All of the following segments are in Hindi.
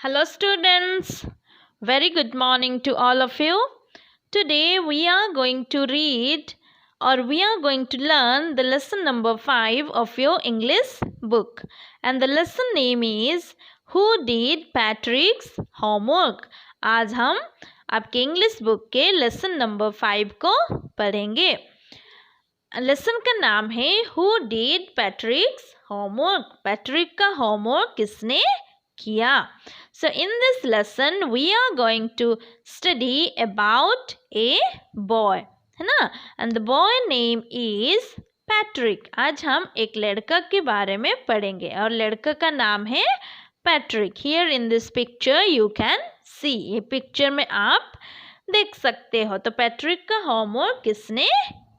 Hello students, very good morning to all of you. Today we are going to read or we are going to learn the lesson number 5 of your English book, and the lesson name is Who Did Patrick's Homework. आज हम आपके इंग्लिश बुक के लेसन नंबर 5 को पढ़ेंगे. लेसन का नाम है Who Did Patrick's Homework. Patrick का होमवर्क किसने किया. So in this lesson we are going to study about a boy, है ना, and the boy name is Patrick. आज हम एक लड़का के बारे में पढ़ेंगे और लड़का का नाम है Patrick. Here in this picture you can see. ये पिक्चर में आप देख सकते हो. तो पैट्रिक का होमवर्क किसने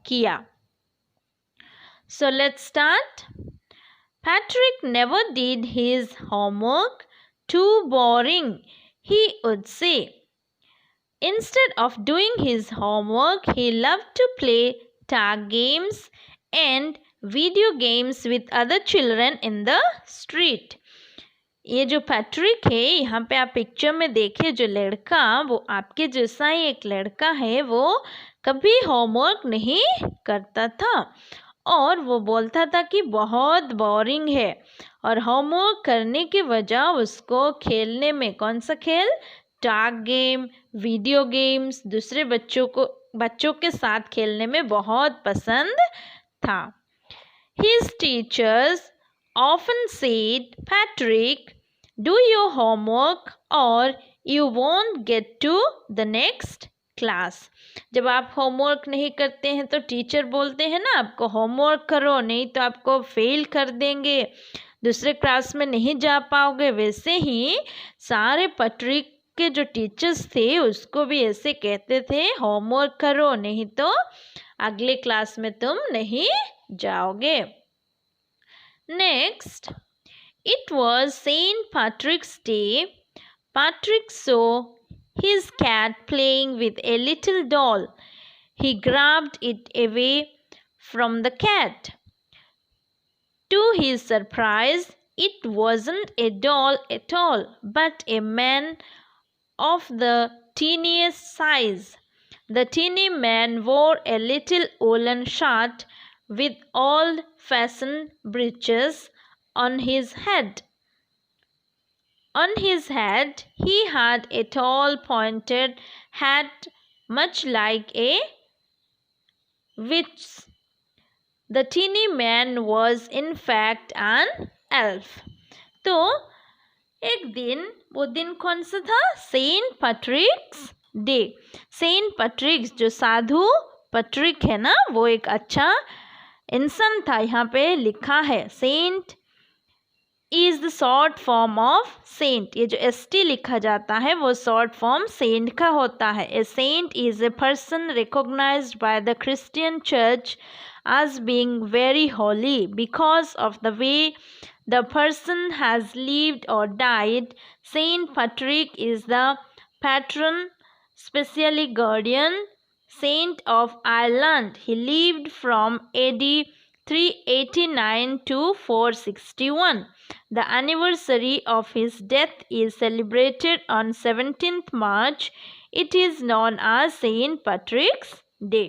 किया. So let's start. Patrick never did his homework. Too boring, he would say. Instead of doing his homework, he loved to play tag games and video games with other children in the street. ये जो पैट्रिक है, यहाँ पे आप पिक्चर में देखिए, जो लड़का वो आपके जैसा ही एक लड़का है. वो कभी होमवर्क नहीं करता था और वो बोलता था कि बहुत बोरिंग है, और होमवर्क करने की वजह उसको खेलने में, कौन सा खेल, टैग गेम, वीडियो गेम्स, दूसरे बच्चों के साथ खेलने में बहुत पसंद था. His teachers often said, Patrick, do your homework or you won't get to the next class. जब आप होमवर्क नहीं करते हैं तो टीचर बोलते हैं ना, आपको होमवर्क करो, नहीं तो आपको फेल कर देंगे, दूसरे क्लास में नहीं जा पाओगे. वैसे ही सारे पैट्रिक के जो टीचर्स थे उसको भी ऐसे कहते थे, होमवर्क करो, नहीं तो अगले क्लास में तुम नहीं जाओगे. Next, it was sent Patrick's day. Patrick saw his cat playing with a little doll. He grabbed it away from the cat. To his surprise, it wasn't a doll at all, but a man of the teeniest size. The teeny man wore a little woolen shirt with old-fashioned breeches on his head. On his head, he had a tall pointed hat much like a witch's. The teeny man was in fact an elf. तो एक दिन, वो दिन कौन सा था, Saint Patrick's Day. Saint Patrick's, जो साधु पैट्रिक है ना, वो एक अच्छा इंसान था. यहाँ पे लिखा है saint is the short form of saint. ये जो ST लिखा जाता है वो शॉर्ट फॉर्म सेंट का होता है. A saint is a person recognised by the Christian church as being very holy because of the way the person has lived or died. Saint Patrick is the patron, specially guardian saint of Ireland. He lived from AD 389 to 461. The anniversary of his death is celebrated on 17th March. It is known as Saint Patrick's Day.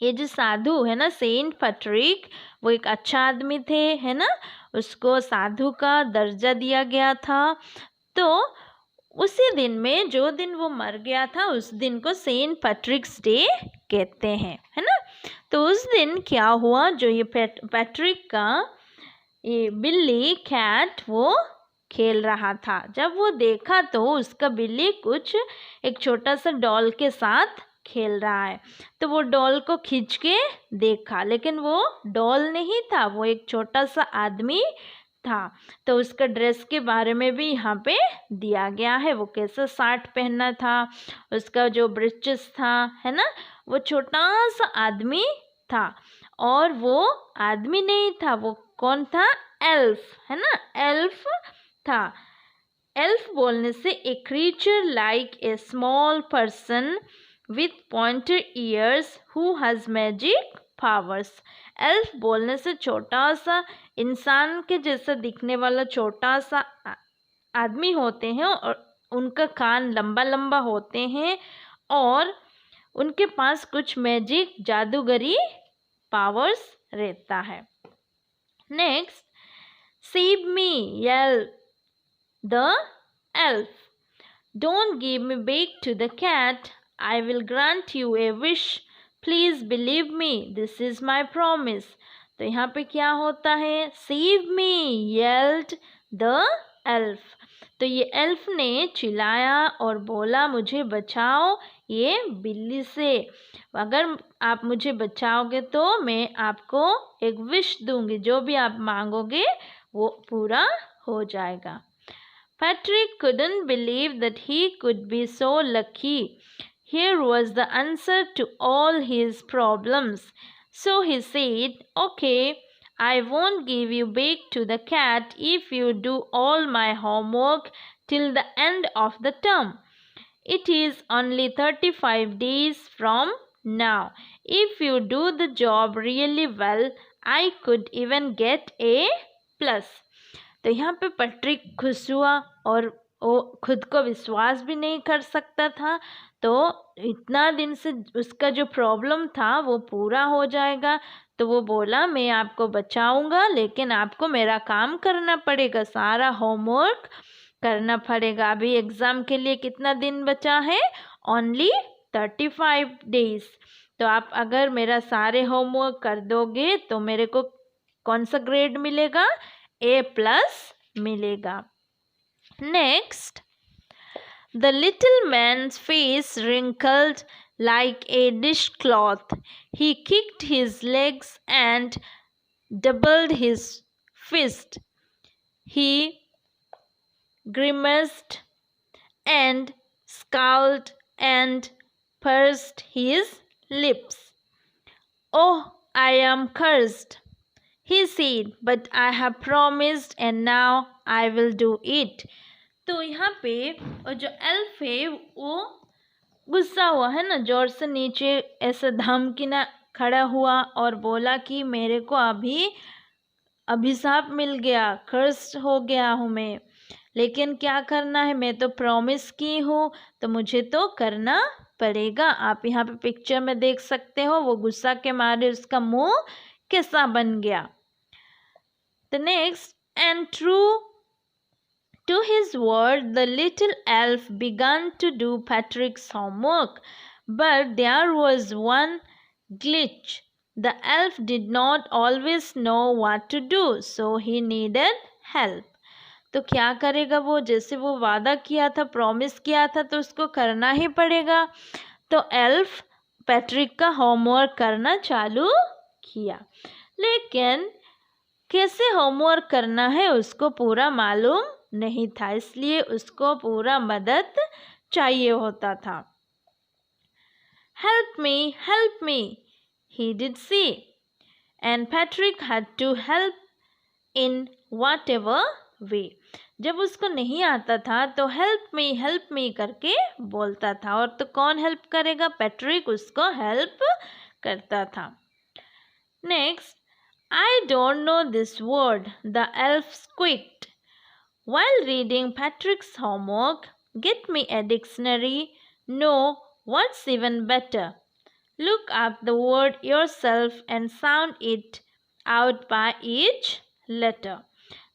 ये जो साधु है ना, सेंट पैट्रिक, वो एक अच्छा आदमी थे, है ना, उसको साधु का दर्जा दिया गया था. तो उसी दिन में, जो दिन वो मर गया था, उस दिन को सेंट पैट्रिक्स डे कहते हैं, है ना. तो उस दिन क्या हुआ, जो ये पैट्रिक का ये बिल्ली कैट वो खेल रहा था. जब वो देखा तो उसका बिल्ली कुछ एक छोटा सा डॉल के साथ खेल रहा है. तो वो डॉल को खींच के देखा, लेकिन वो डॉल नहीं था, वो एक छोटा सा आदमी था. तो उसका ड्रेस के बारे में भी यहाँ पे दिया गया है, वो कैसा शर्ट पहनना था, उसका जो ब्रीचेस था, है ना, वो छोटा सा आदमी था. और वो आदमी नहीं था, वो कौन था, एल्फ, है ना, एल्फ था. एल्फ बोलने से ए creature like a small person with pointed ears who has magic powers. Elf बोलने से छोटा सा इंसान के जैसा दिखने वाला छोटा सा आदमी होते हैं और उनका कान लंबा लंबा होते हैं और उनके पास कुछ मैजिक जादूगरी पावर्स रहता है। Next, save me, yelled the elf. Don't give me back to the cat. I will grant you a wish. Please believe me. This is my promise. तो यहाँ पे क्या होता है? Save me, yelled the elf. तो ये एल्फ ने चिल्लाया और बोला मुझे बचाओ ये बिल्ली से। अगर आप मुझे बचाओगे तो मैं आपको एक विश दूंगी, जो भी आप मांगोगे वो पूरा हो जाएगा। Patrick couldn't believe that he could be so lucky. Here was the answer to all his problems. So he said, "Okay, I won't give you back to the cat if you do all my homework till the end of the term. It is only 35 days from now. If you do the job really well, I could even get a plus." तो यहाँ पे पैट्रिक खुश हुआ और वो खुद को विश्वास भी नहीं कर सकता था। तो इतना दिन से उसका जो प्रॉब्लम था वो पूरा हो जाएगा। तो वो बोला मैं आपको बचाऊंगा, लेकिन आपको मेरा काम करना पड़ेगा, सारा होमवर्क करना पड़ेगा। अभी एग्ज़ाम के लिए कितना दिन बचा है? Only 35 days. तो आप अगर मेरा सारे होमवर्क कर दोगे तो मेरे को कौन सा ग्रेड मिलेगा? A+ मिलेगा। Next, the little man's face wrinkled like a dishcloth. He kicked his legs and doubled his fist. He grimaced and scowled and pursed his lips. "Oh, I am cursed," he said, "but I have promised and now I will do it." तो यहाँ पे और जो एल्फ है वो गुस्सा हुआ है ना, जोर से नीचे ऐसा धमकीना खड़ा हुआ और बोला कि मेरे को अभी अभिशाप मिल गया, कर्स हो गया हूँ मैं, लेकिन क्या करना है, मैं तो प्रॉमिस की हूँ तो मुझे तो करना पड़ेगा। आप यहाँ पे पिक्चर में देख सकते हो वो गुस्सा के मारे उसका मुंह कैसा बन गया। The next, and true to his word, the little elf began to do Patrick's homework. But there was one glitch. The elf did not always know what to do, so he needed help. तो क्या करेगा वो? जैसे वो वादा किया था, प्रॉमिस किया था, तो उसको करना ही पड़ेगा। तो एल्फ पैट्रिक का होमवर्क करना चालू किया, लेकिन कैसे होमवर्क करना है उसको पूरा मालूम नहीं था, इसलिए उसको पूरा मदद चाहिए होता था। "Help me," he did say, and Patrick had to help in whatever way. जब उसको नहीं आता था तो हेल्प मी करके बोलता था, और तो कौन हेल्प करेगा? पैट्रिक उसको हेल्प करता था। Next, "I don't know this word," the elf squeaked while reading Patrick's homework. "Get me a dictionary." "No, what's even better, look up the word yourself and sound it out by each letter."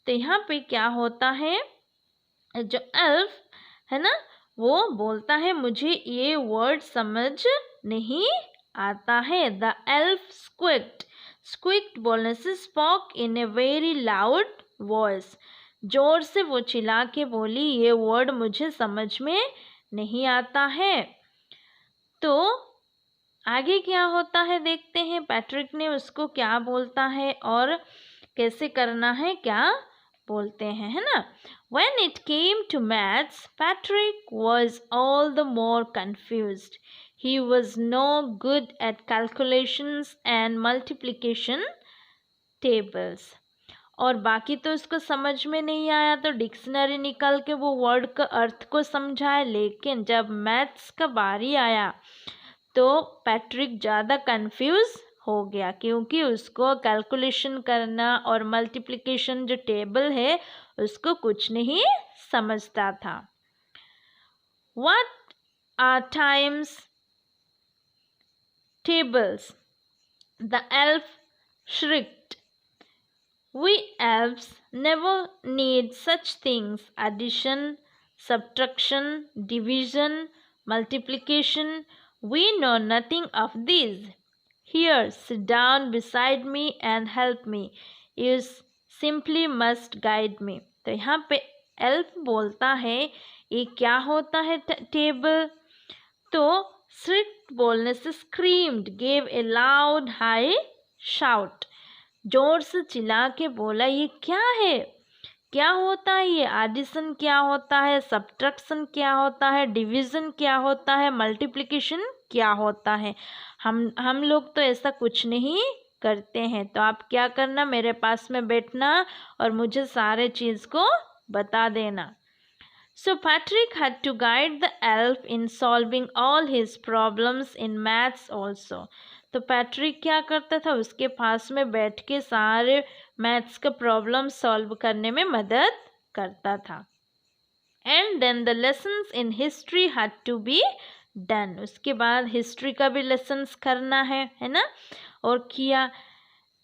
तो यहाँ पे क्या होता है, जो एल्फ है ना वो बोलता है मुझे ये वर्ड समझ नहीं आता है। द एल्फ स्क्विक्ड, स्क्विक्ड बोलने से spoke in a very loud voice, जोर से वो चिल्ला के बोली ये वर्ड मुझे समझ में नहीं आता है। तो आगे क्या होता है देखते हैं, पैट्रिक ने उसको क्या बोलता है और कैसे करना है, क्या बोलते हैं, है ना। When it came to maths, Patrick was all the more confused. He was no good at calculations and multiplication tables. और बाकी तो उसको समझ में नहीं आया तो डिक्शनरी निकाल के वो वर्ड का अर्थ को समझाए, लेकिन जब मैथ्स का बारी आया तो पैट्रिक ज़्यादा कंफ्यूज हो गया, क्योंकि उसको कैलकुलेशन करना और मल्टीप्लिकेशन जो टेबल है उसको कुछ नहीं समझता था। What are times tables? The elf shrieked. We elves never need such things. Addition, subtraction, division, multiplication. We know nothing of these. Here, sit down beside me and help me. You simply must guide me. तो यहाँ पे एल्फ बोलता है ये क्या होता है टेबल? तो श्रिक्ड बोलने से screamed, gave a loud high shout, जोर से चिल्ला के बोला ये क्या है, क्या होता है ये, एडिशन क्या होता है, सब्ट्रैक्शन क्या होता है, डिवीज़न क्या होता है, मल्टीप्लिकेशन क्या होता है। हम लोग तो ऐसा कुछ नहीं करते हैं। तो आप क्या करना, मेरे पास में बैठना और मुझे सारे चीज़ को बता देना। So Patrick had to guide the elf in solving all his problems in maths also. तो पैट्रिक क्या करता था, उसके पास में बैठ के सारे मैथ्स का प्रॉब्लम सॉल्व करने में मदद करता था। And then the lessons in history had to be done. उसके बाद हिस्ट्री का भी लेसन्स करना है ना, और किया।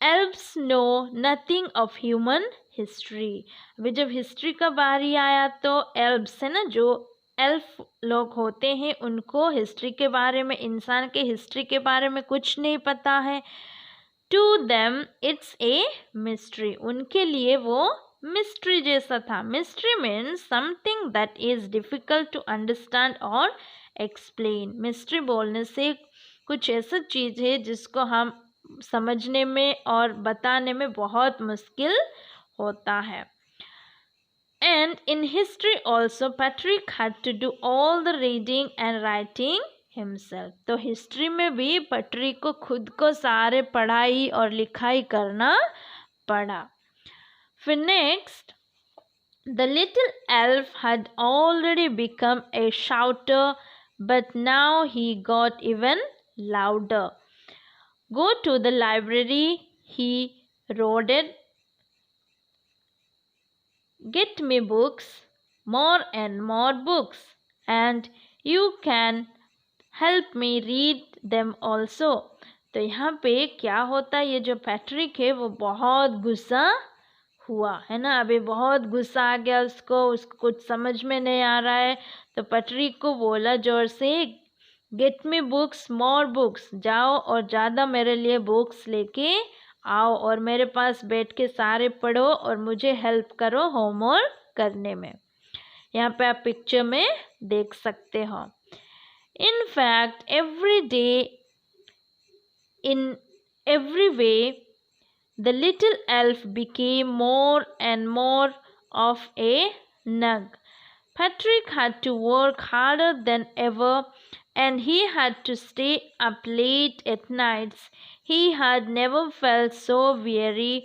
Elves know nothing of human history. अभी जब हिस्ट्री का बारी आया तो एल्फ्स है ना, जो एल्फ लोग होते हैं उनको हिस्ट्री के बारे में, इंसान के हिस्ट्री के बारे में कुछ नहीं पता है। To them it's a mystery. उनके लिए वो मिस्ट्री जैसा था। Mystery means something that is difficult to understand और एक्सप्लेन। मिस्ट्री बोलने से कुछ ऐसा चीज़ है जिसको हम समझने में और बताने में बहुत मुश्किल होता है। And in history also Patrick had to do all the reading and writing himself. तो हिस्ट्री में भी पैट्रिक को खुद को सारे पढ़ाई और लिखाई करना पड़ा। फिर next, the little elf had already become a shouter, but now he got even louder. Go to the library, he roared. Get me books, more and more books, and you can help me read them also. तो यहाँ पे क्या होता है, ये जो पैट्रिक है वो बहुत गुस्सा हुआ है ना, अभी बहुत गुस्सा आ गया उसको कुछ समझ में नहीं आ रहा है। तो पैट्रिक को बोला जोर से, get me books more books, जाओ और ज़्यादा मेरे लिए बुक्स लेके आओ और मेरे पास बैठ के सारे पढ़ो और मुझे हेल्प करो होमवर्क करने में। यहाँ पे आप पिक्चर में देख सकते हो। In fact every day in every way the little elf became more and more of a nag. Patrick had to work harder than ever, and he had to stay up late at nights. He had never felt so weary.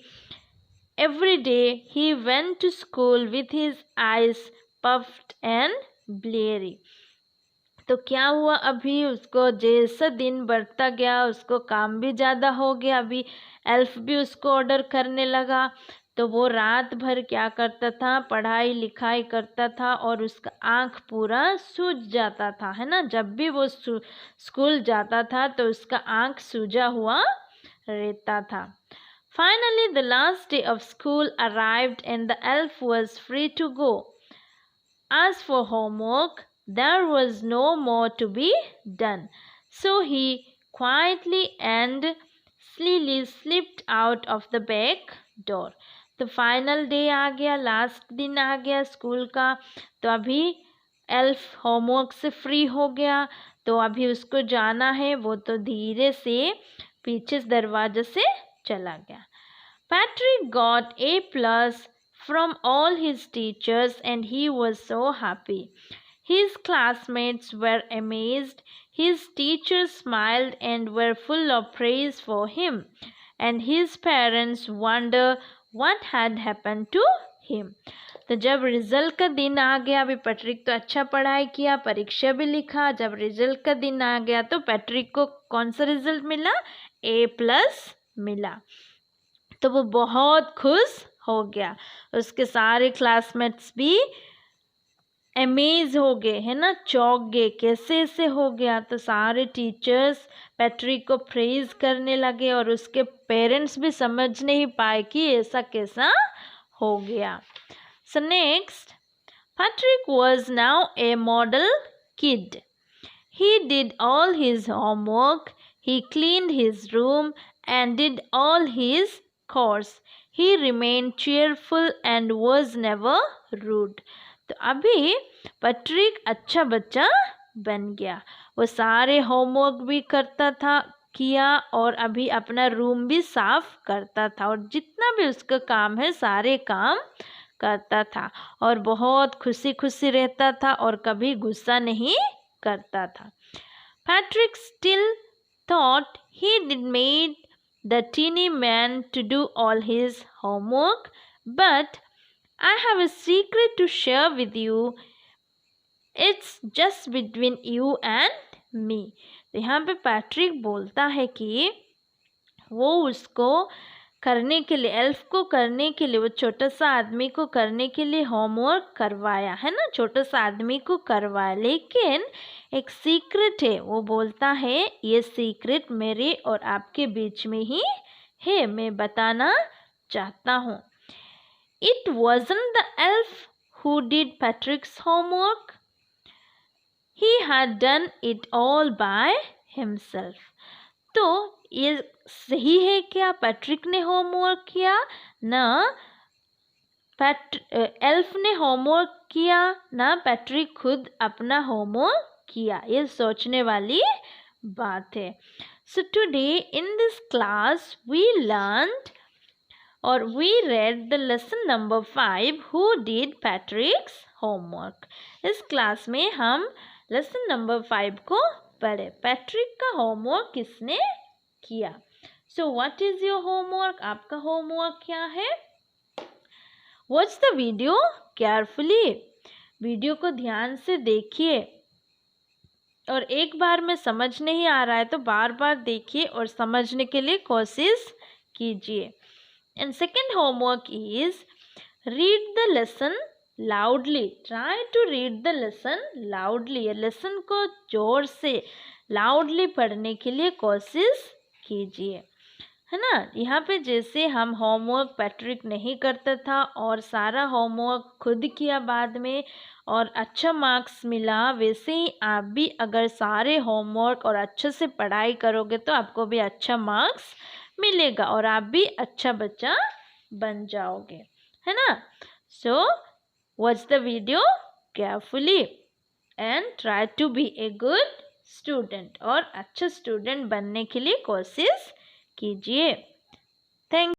Every day he went to school with his eyes puffed and bleary. तो क्या हुआ, अभी उसको जैसा दिन बढ़ता गया उसको काम भी ज़्यादा हो गया। अभी एल्फ भी उसको ऑर्डर करने लगा, तो वो रात भर क्या करता था, पढ़ाई लिखाई करता था और उसका आँख पूरा सूज जाता था, है ना। जब भी वो स्कूल जाता था तो उसका आँख सूजा हुआ रहता था। Finally the last day of school arrived and the elf was free to go. As for homework, there was no more to be done, so he quietly and slowly slipped out of the back door. तो फाइनल डे आ गया, लास्ट दिन आ गया स्कूल का। तो अभी एल्फ होमवर्क से फ्री हो गया, तो अभी उसको जाना है। वो तो धीरे से पीछे दरवाजे से चला गया। Patrick got A+ from all his teachers and he was so happy. His classmates were amazed. His teachers smiled and were full of praise for him. And his parents wondered what had happened to him. तो जब रिजल्ट का दिन आ गया, अभी पैट्रिक तो अच्छा पढ़ाई किया, परीक्षा भी लिखा। जब रिजल्ट का दिन आ गया तो पैट्रिक को कौन सा रिजल्ट मिला, A+ मिला। तो वो बहुत खुश हो गया। उसके सारे क्लासमेट्स भी अमेज हो गए, है ना, चौंक गए, कैसे ऐसे हो गया। तो सारे टीचर्स पैट्रिक को प्रेज करने लगे और उसके पेरेंट्स भी समझ नहीं पाए कि ऐसा कैसा हो गया। So next, Patrick was now a model kid. He did all his homework, he cleaned his room and did all his chores. He remained cheerful and was never rude. तो अभी पैट्रिक अच्छा बच्चा बन गया। वो सारे होमवर्क भी करता था, किया, और अभी अपना रूम भी साफ करता था, और जितना भी उसका काम है सारे काम करता था, और बहुत खुशी खुशी रहता था और कभी गुस्सा नहीं करता था। Patrick still thought he did made the teeny man to do all his homework, but I have a secret to share with you. It's just between you and me. तो यहाँ पे पैट्रिक बोलता है कि वो उसको करने के लिए, एल्फ को करने के लिए, वो छोटा सा आदमी को करने के लिए होमवर्क करवाया, है ना, छोटा सा आदमी को करवाया, लेकिन एक सीक्रेट है। वो बोलता है ये सीक्रेट मेरे और आपके बीच में ही है, मैं बताना चाहता हूँ। It wasn't the elf who did Patrick's homework. He had done it all by himself. तो ये सही है क्या पैट्रिक ने होमवर्क किया? ना एल्फ ने होमवर्क किया, ना पैट्रिक खुद अपना होमवर्क किया। ये सोचने वाली बात है। So today in this class we learned और we read the lesson number 5 who did Patrick's homework. इस क्लास में हम लेसन नंबर 5 को पढ़े, पैट्रिक का होमवर्क किसने किया। So what is your homework? आपका होमवर्क क्या है? Watch the video carefully. Video को ध्यान से देखिए, और एक बार में समझ नहीं आ रहा है तो बार बार देखिए और समझने के लिए कोशिश कीजिए। And second homework is read the lesson loudly. Try to read the lesson loudly. ये लेसन को जोर से लाउडली पढ़ने के लिए कोशिश कीजिए, है ना। यहाँ पे जैसे हम होमवर्क पैट्रिक नहीं करता था और सारा होमवर्क खुद किया बाद में और अच्छा मार्क्स मिला, वैसे ही आप भी अगर सारे होमवर्क और अच्छे से पढ़ाई करोगे तो आपको भी अच्छा मार्क्स मिलेगा और आप भी अच्छा बच्चा बन जाओगे, है ना। So watch the video carefully and try to be a good student, और अच्छा स्टूडेंट बनने के लिए कोशिश कीजिए। थैंक